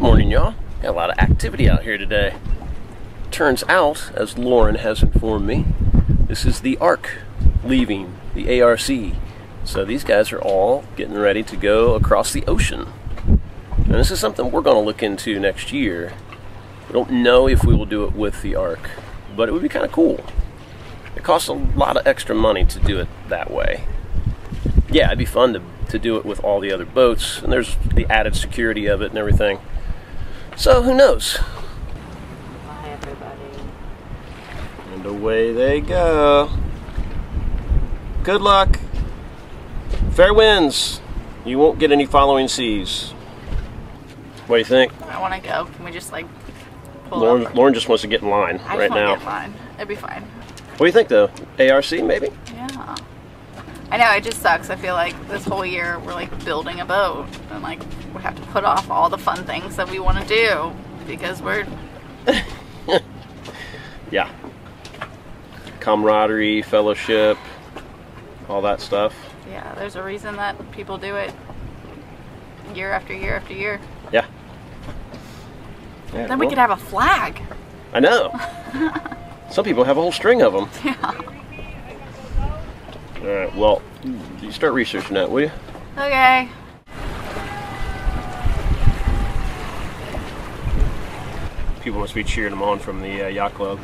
morning, y'all. Got a lot of activity out here today. Turns out, as Lauren has informed me, this is the ARC leaving, the ARC. So these guys are all getting ready to go across the ocean. And this is something we're going to look into next year. We don't know if we will do it with the ARC, but it would be kind of cool. It costs a lot of extra money to do it that way. Yeah, it'd be fun to do it with all the other boats, and there's the added security of it and everything. So, who knows? Bye, everybody. And away they go. Good luck. Fair winds. You won't get any following seas. What do you think? I want to go. Can we just, like, pull over? Lauren just wants to get in line right now. Get in line. It'd be fine. What do you think, though? ARC, maybe? Yeah. I know, it just sucks. I feel like this whole year we're, like, building a boat. And, like, we have to put off all the fun things that we want to do. Because we're... Yeah. Camaraderie, fellowship, all that stuff. Yeah, there's a reason that people do it year after year after year. Yeah. Yeah, then we could have a flag. I know. Some people have a whole string of them. Yeah. Alright, well, you start researching that, will you? Okay. People must be cheering them on from the yacht club.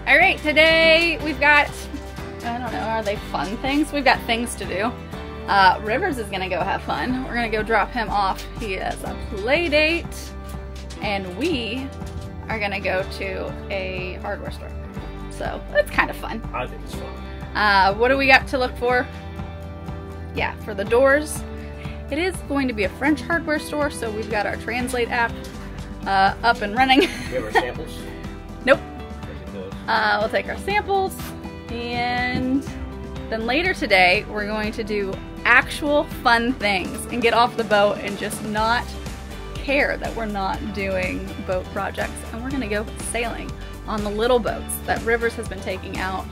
Alright, today we've got, I don't know, are they fun things? We've got things to do. Rivers is gonna go have fun. We're gonna go drop him off. He has a play date. And we are gonna go to a hardware store. So that's kind of fun. I think it's fun. What do we got to look for? Yeah, for the doors, it is going to be a French hardware store, so we've got our Translate app up and running. Do we have our samples? Nope. We'll take our samples, and then later today we're going to do actual fun things and get off the boat and just not care that we're not doing boat projects, and we're gonna go sailing on the little boats that Rivers has been taking out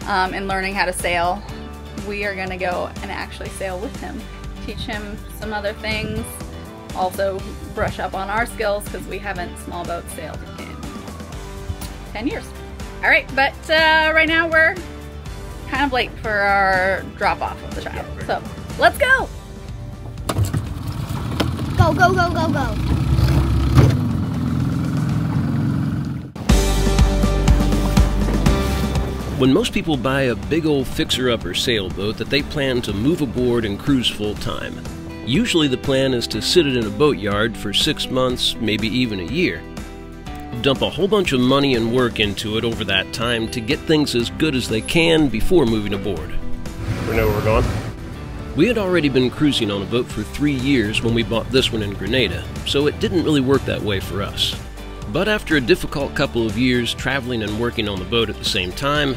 and learning how to sail. We are gonna go and actually sail with him, teach him some other things, also brush up on our skills because we haven't small boat sailed in 10 years. All right, but right now we're kind of late for our drop off of the child, so let's go. Go, go, go, go, go. When most people buy a big old fixer-upper sailboat that they plan to move aboard and cruise full-time, usually the plan is to sit it in a boatyard for 6 months, maybe even a year. Dump a whole bunch of money and work into it over that time to get things as good as they can before moving aboard. We know where we're going? We had already been cruising on a boat for 3 years when we bought this one in Grenada, so it didn't really work that way for us. But after a difficult couple of years traveling and working on the boat at the same time,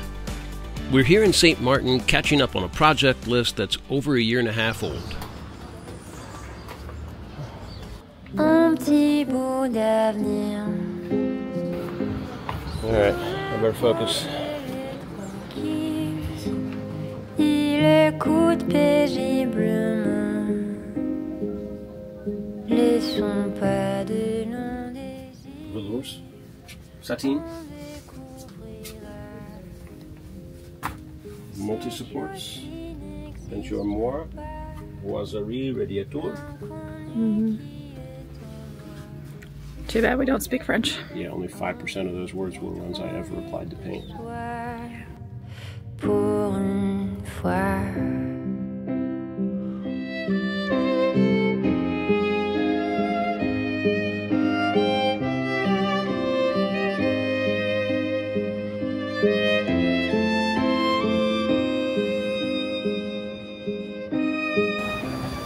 we're here in St. Martin catching up on a project list that's over a year and a half old. Un petit bout d'avenir. Alright, I better focus. Il écoute paisiblement les sons pas de longs désirs. Velours. Satin. Multi-supports. Peinture Moire. Boiserie Radiateur. Too bad we don't speak French. Yeah, only 5% of those words were ones I ever applied to paint. Pour une fois.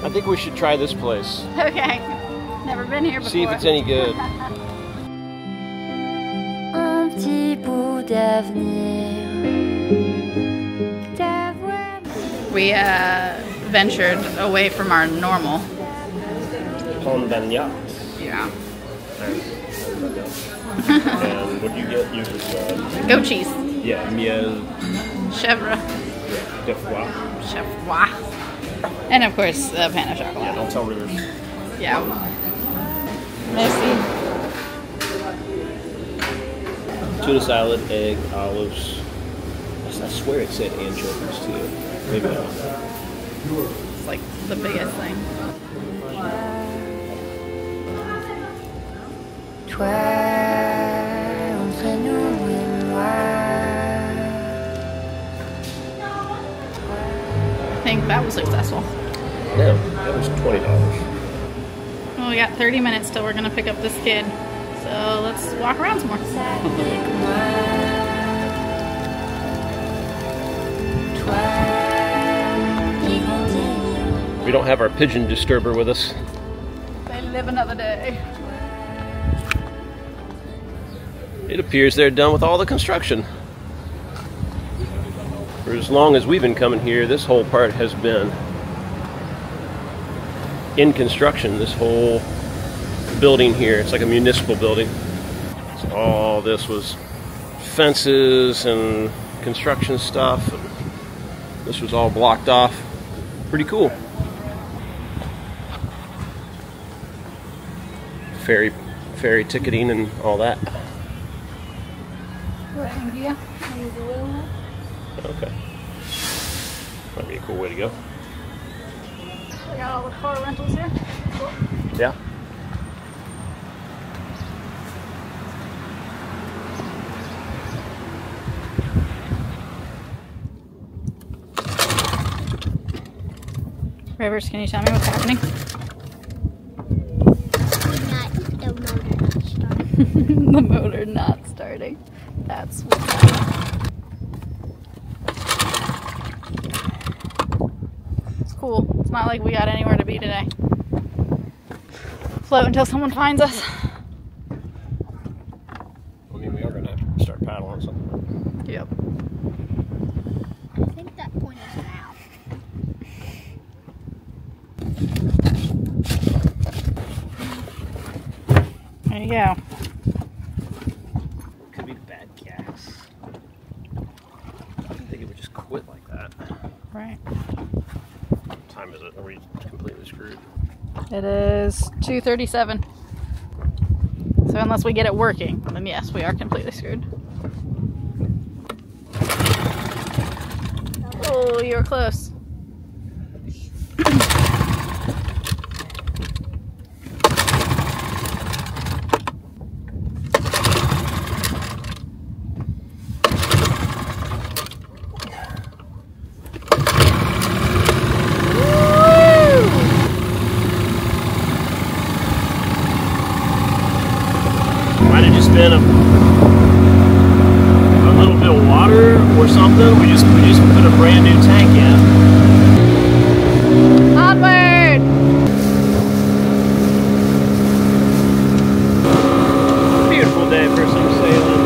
I think we should try this place. Okay. Never been here before. See if it's any good. Un petit bout d'avenir. We ventured away from our normal. Pondagnac. Yeah. And what do you get? You just Goat cheese. yeah, miel. Chèvre. Chef Wah. And of course, the pan of chocolate. Yeah, don't tell Rivers. Yeah. Merci. Tuna salad, egg, olives. I swear it said anchovies too. Maybe not. It's like the biggest thing. I think that was successful. No, that was $20. Well, we got 30 minutes till we're gonna pick up this kid. So let's walk around some more. We don't have our pigeon disturber with us. They live another day. It appears they're done with all the construction. For as long as we've been coming here, this whole part has been in construction. This whole building here, it's like a municipal building. So all this was fences and construction stuff. And this was all blocked off. Pretty cool. Ferry ticketing and all that. Okay. Might be a cool way to go. We got all the car rentals here. Cool. Yeah. Rivers, can you tell me what's happening? The motor not starting. That's what's happening. It's cool. It's not like we got anywhere to be today. Float until someone finds us. I mean, we are going to have to start paddling something. Yep. I think that point is now. There you go. Could be the bad gas. I didn't think it would just quit like that. Right. What time is it? Are we completely screwed? It is 2:37. So unless we get it working, then yes, we are completely screwed. Oh, you were close. Might have just been a little bit of water or something. We just put a brand new tank in. Onward! Beautiful day for some sailing.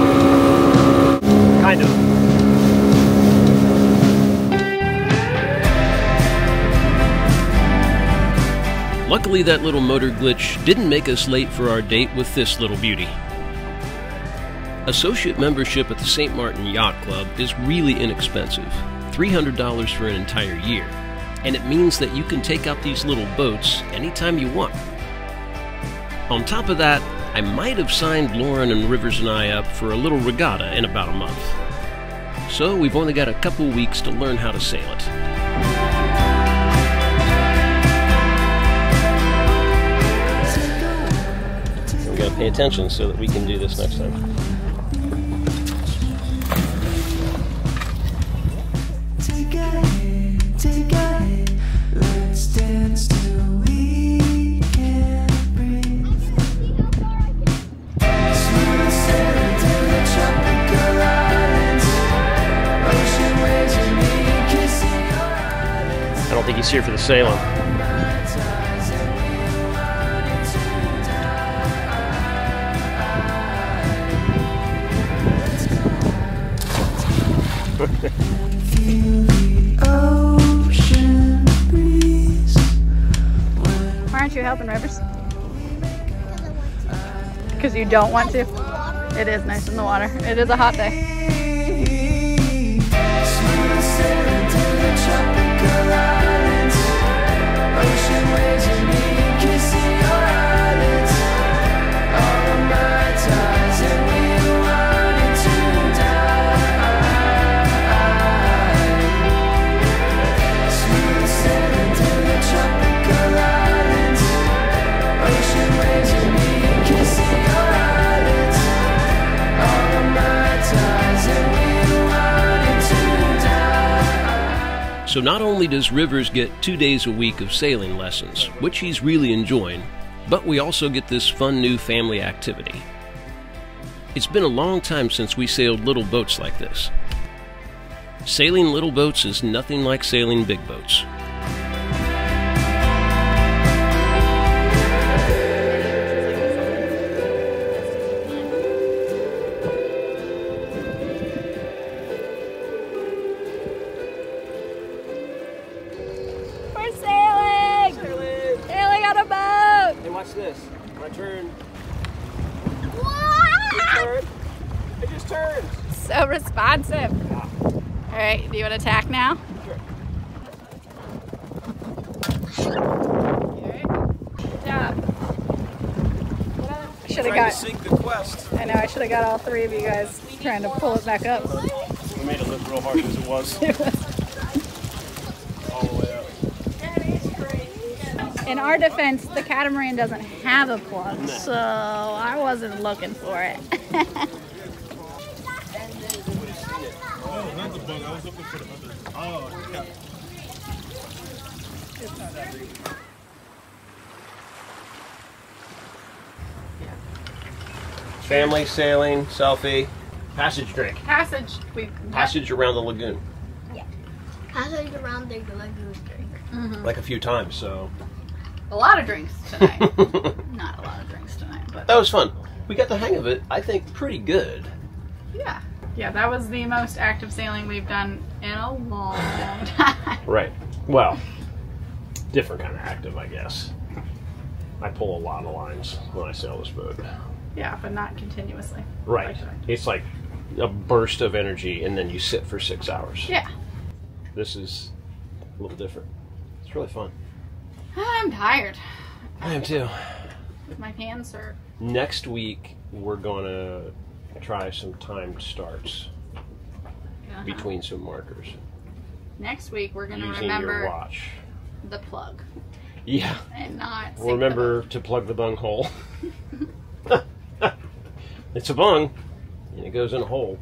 Kind of. Luckily, that little motor glitch didn't make us late for our date with this little beauty. Associate membership at the St. Martin Yacht Club is really inexpensive, $300 for an entire year, and it means that you can take out these little boats anytime you want. On top of that, I might have signed Lauren and Rivers and I up for a little regatta in about a month. So we've only got a couple weeks to learn how to sail it. We gotta pay attention so that we can do this next time. I don't think he's here for the sailing. Why aren't you helping, Rivers? Because you don't want to? It is nice in the water. It is a hot day. So not only does Rivers get 2 days a week of sailing lessons, which he's really enjoying, but we also get this fun new family activity. It's been a long time since we sailed little boats like this. Sailing little boats is nothing like sailing big boats. We're sailing! Sailing on a boat! Hey, watch this. My turn. What? It just turns. So responsive. All right, do you want to tack now? Sure. All right. Good job. I should have got. Sink the Quest. I know I should have got all three of you guys trying to pull it back up. We made it look real hard as it was. All the way up. In our defense, the catamaran doesn't have a plug, so I wasn't looking for it. Oh, not the bug. I was looking for the other. Oh, yeah. It's not that big. Family sailing, selfie, passage drink. Passage Around the lagoon. Passage around the lagoon drink. Like a few times, so. A lot of drinks tonight. Not a lot of drinks tonight, but That was fun. We got the hang of it, I think, pretty good. yeah. Yeah, that was the most active sailing we've done in a long time. Right. Well, different kind of active, I guess. I pull a lot of lines when I sail this boat. Yeah, but not continuously. Right. Actually. It's like a burst of energy and then you sit for 6 hours. Yeah. This is a little different. It's really fun. I'm tired. I am too. My hands hurt. Next week, we're going to try some timed starts between some markers. Next week, we're going to Using your remember watch. the plug Yeah. and not sink Remember to plug the bung hole. It's a bung, and it goes in a hole.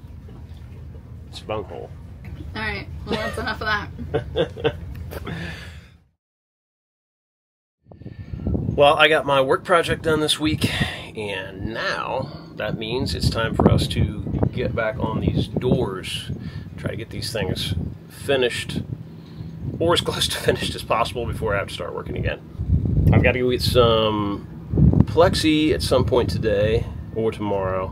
It's a bung hole. the boat. All right, well, that's enough of that. Well, I got my work project done this week, and now that means it's time for us to get back on these doors, try to get these things finished, or as close to finished as possible before I have to start working again. I've got to go get some plexi at some point today or tomorrow,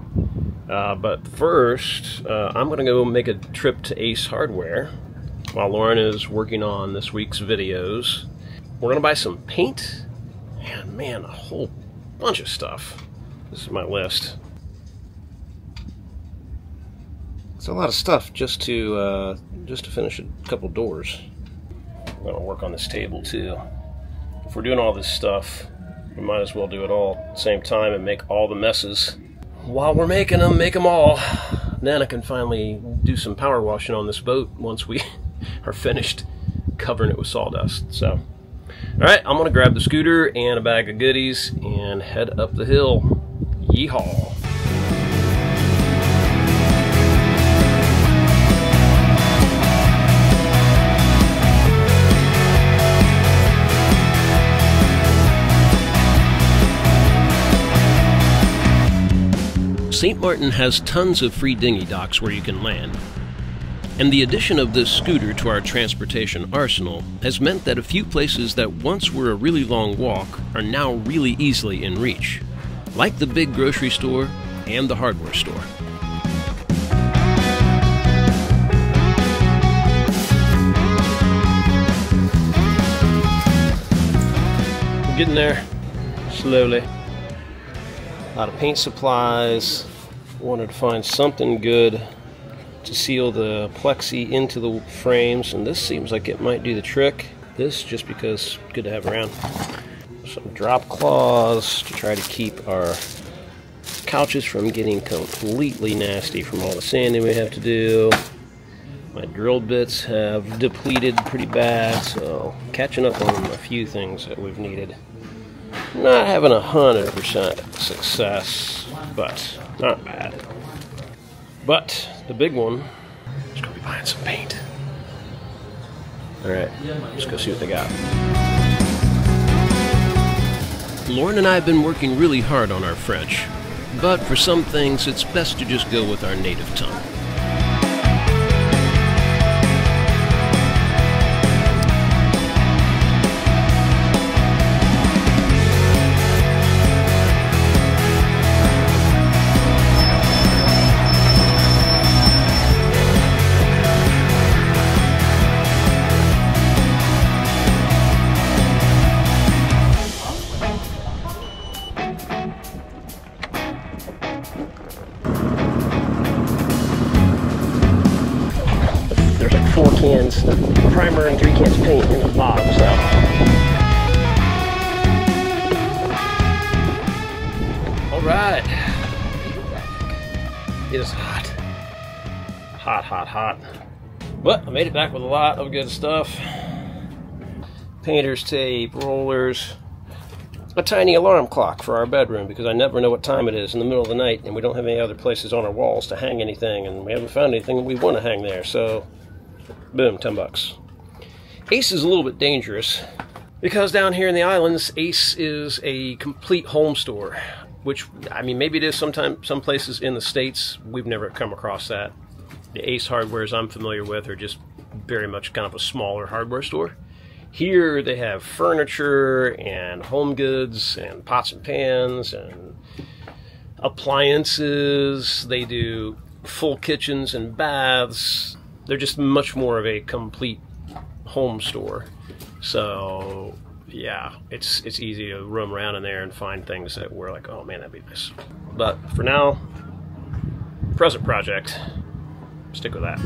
but first I'm going to go make a trip to Ace Hardware while Lauren is working on this week's videos. We're going to buy some paint and, man, a whole bunch of stuff. This is my list. It's a lot of stuff just to finish a couple doors. I'm going to work on this table too. If we're doing all this stuff, we might as well do it all at the same time and make all the messes. While we're making them, make them all. Then I can finally do some power washing on this boat once we are finished covering it with sawdust. So, alright, I'm going to grab the scooter and a bag of goodies and head up the hill. Yeehaw! St. Martin has tons of free dinghy docks where you can land. And the addition of this scooter to our transportation arsenal has meant that a few places that once were a really long walk are now really easily in reach, like the big grocery store and the hardware store. We're getting there slowly. A lot of paint supplies. Wanted to find something good to seal the plexi into the frames, and this seems like it might do the trick. This just because it's good to have around. Some drop cloths to try to keep our couches from getting completely nasty from all the sanding we have to do. My drill bits have depleted pretty bad, so catching up on a few things that we've needed. Not having 100% success, but not bad. But the big one is going to be buying some paint. Alright, let's go see what they got. Lauren and I have been working really hard on our French, but for some things it's best to just go with our native tongue. There's like 4 cans of primer and 3 cans of paint in the bottom, so. All right. It is hot. Hot, hot, hot. But I made it back with a lot of good stuff. Painter's tape, rollers, a tiny alarm clock for our bedroom because I never know what time it is in the middle of the night and we don't have any other places on our walls to hang anything and we haven't found anything we want to hang there, so boom, 10 bucks. Ace is a little bit dangerous because down here in the islands, Ace is a complete home store, which, I mean, maybe it is some places in the States. We've never come across that. The Ace hardwares I'm familiar with are just very much kind of a smaller hardware store. Here they have furniture and home goods and pots and pans and appliances. They do full kitchens and baths. They're just much more of a complete home store. So yeah, it's easy to roam around in there and find things that we're like, oh man, that'd be nice. But for now, present project, stick with that.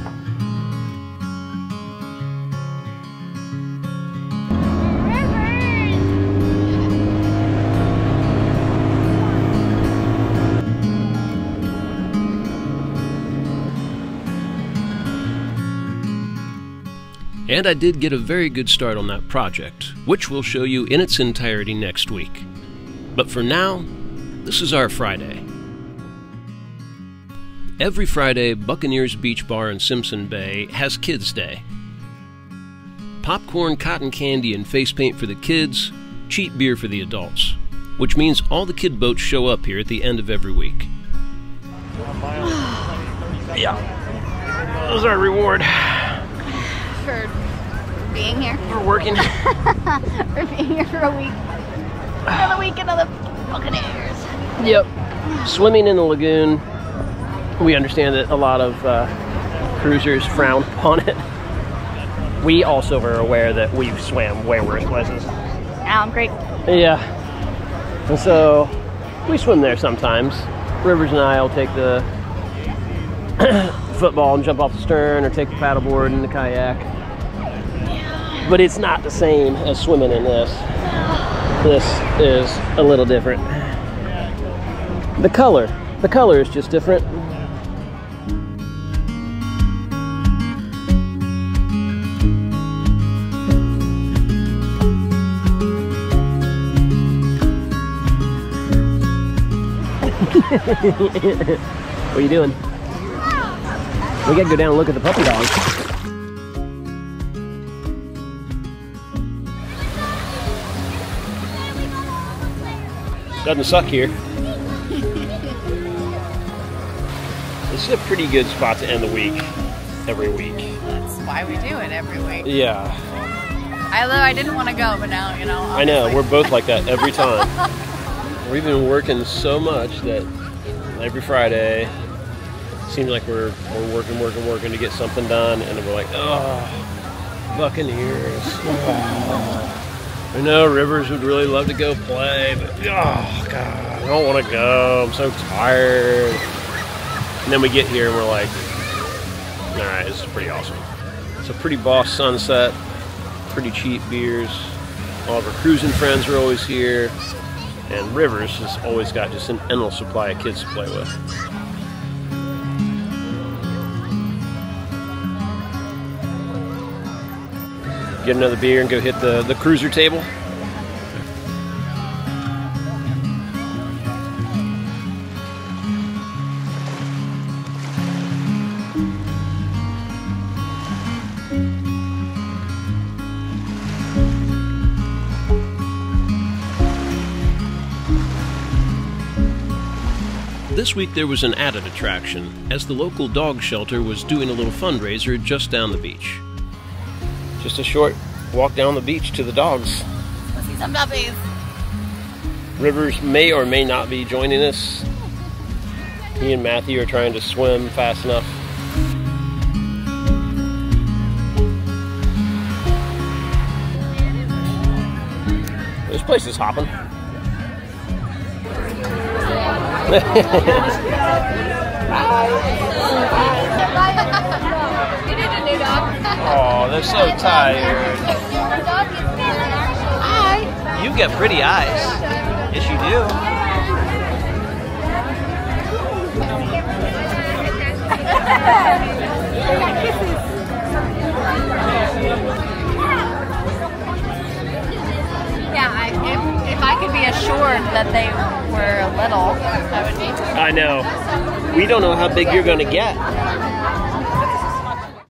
And I did get a very good start on that project, which we'll show you in its entirety next week. But for now, this is our Friday. Every Friday, Buccaneers Beach Bar in Simpson Bay has Kids Day. Popcorn, cotton candy, and face paint for the kids, cheap beer for the adults, which means all the kid boats show up here at the end of every week. Yeah, that was our reward. For being here. We're working. For being here for a week. Another weekend of the Buccaneers. Yep. Swimming in the lagoon. We understand that a lot of cruisers frown upon it. We also are aware that we've swam way worse places. Great. Yeah. And so we swim there sometimes. Rivers and I will take the football and jump off the stern, or take the paddleboard and the kayak. But it's not the same as swimming in this. This is a little different. The color is just different. What are you doing? We gotta go down and look at the puppy dog. Doesn't suck here. This is a pretty good spot to end the week, every week. That's why we do it every week. Yeah. Although I didn't want to go, but now, you know. Obviously. I know, we're both like that every time. We've been working so much that every Friday, seems like we're working to get something done, and then we're like, oh, Buccaneers. Oh. I know Rivers would really love to go play, but oh God, I don't want to go. I'm so tired. And then we get here and we're like, all right, this is pretty awesome. It's a pretty boss sunset, pretty cheap beers. All of our cruising friends are always here, and Rivers has always got just an endless supply of kids to play with. Get another beer and go hit the cruiser table. This week there was an added attraction, as the local dog shelter was doing a little fundraiser just down the beach. Just a short walk down the beach to the dogs. Let's see some puppies. Rivers may or may not be joining us. He and Matthew are trying to swim fast enough. This place is hopping. You need a new dog. Oh, they're so tired. Hi. You get pretty eyes. Yes, you do. Yeah, if I could be assured that they were little, that would be. I know. We don't know how big you're going to get.